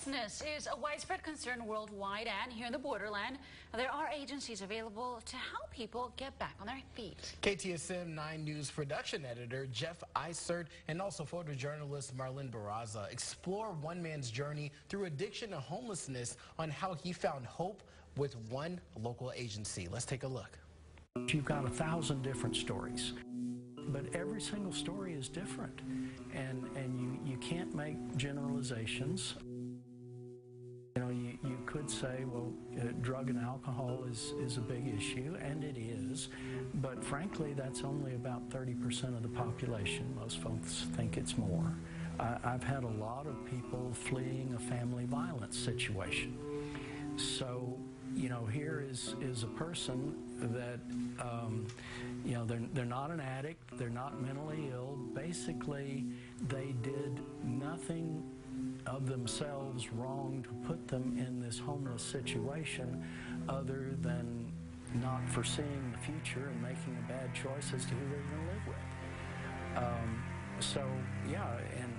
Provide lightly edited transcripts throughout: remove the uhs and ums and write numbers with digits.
Homelessness is a widespread concern worldwide, and here in the borderland, there are agencies available to help people get back on their feet. KTSM 9 News production editor Jeff Isert and also photojournalist Marlene Barraza explore one man's journey through addiction and homelessness on how he found hope with one local agency. Let's take a look. You've got 1,000 different stories, but every single story is different, and you can't make generalizations. You know, you could say, well, drug and alcohol is a big issue, and it is, but frankly, that's only about 30% of the population. Most folks think it's more. I've had a lot of people fleeing a family violence situation. So, you know, here is a person that, you know, they're not an addict, they're not mentally ill. Basically, they did nothing of themselves wrong to put them in this homeless situation other than not foreseeing the future and making a bad choice as to who they're going to live with. So, yeah, and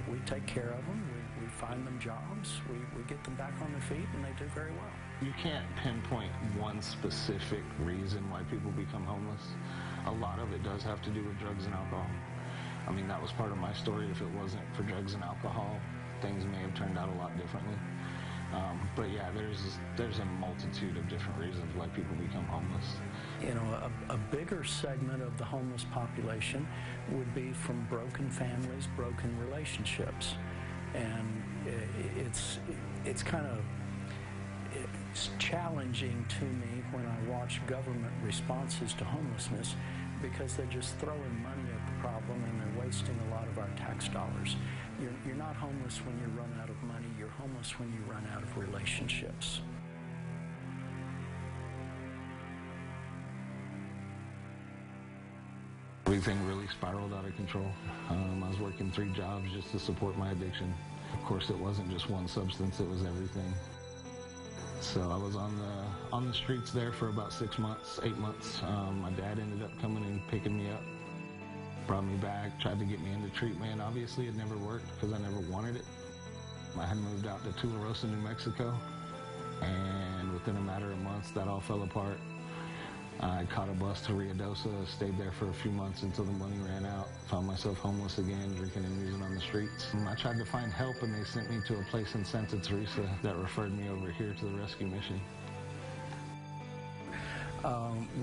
we take care of them, we find them jobs, we get them back on their feet, and they do very well. You can't pinpoint one specific reason why people become homeless. A lot of it does have to do with drugs and alcohol. I mean, that was part of my story. If it wasn't for drugs and alcohol, things may have turned out a lot differently. But yeah, there's a multitude of different reasons why people become homeless. You know, a bigger segment of the homeless population would be from broken families, broken relationships. And it's kind of challenging to me when I watch government responses to homelessness, because they're just throwing money at the problem and they're wasting a lot of our tax dollars. You're not homeless when you run out of money, you're homeless when you run out of relationships. Everything really spiraled out of control. I was working 3 jobs just to support my addiction. Of course, it wasn't just one substance, it was everything. So I was on the streets there for about 6 months, 8 months. My dad ended up coming and picking me up, brought me back, tried to get me into treatment. Obviously, it never worked because I never wanted it. I had moved out to Tularosa, New Mexico, and within a matter of months, that all fell apart. I caught a bus to Ruidoso, stayed there for a few months until the money ran out, found myself homeless again, drinking and using on the streets. I tried to find help, and they sent me to a place in Santa Teresa that referred me over here to the rescue mission.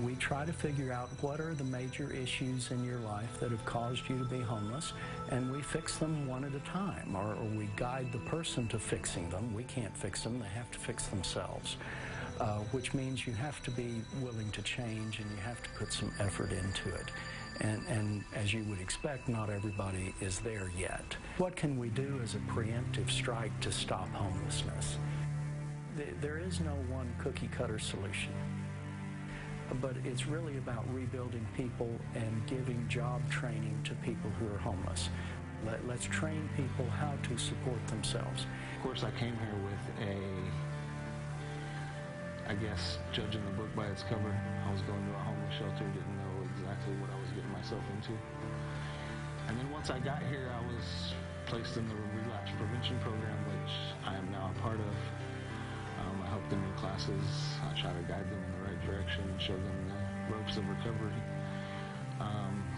We try to figure out what are the major issues in your life that have caused you to be homeless, and we fix them one at a time, or we guide the person to fixing them. We can't fix them, they have to fix themselves. Which means you have to be willing to change and you have to put some effort into it. And as you would expect, not everybody is there yet. What can we do as a preemptive strike to stop homelessness? There is no one cookie-cutter solution, but it's really about rebuilding people and giving job training to people who are homeless. Let's train people how to support themselves. Of course, I came here with I guess, judging the book by its cover. I was going to a homeless shelter, didn't know exactly what I was getting myself into. And then once I got here, I was placed in the relapse prevention program, which I am now a part of. I help them in classes. I try to guide them in the right direction and show them the ropes of recovery.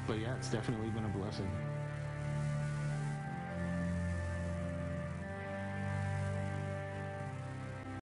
But yeah, it's definitely been a blessing.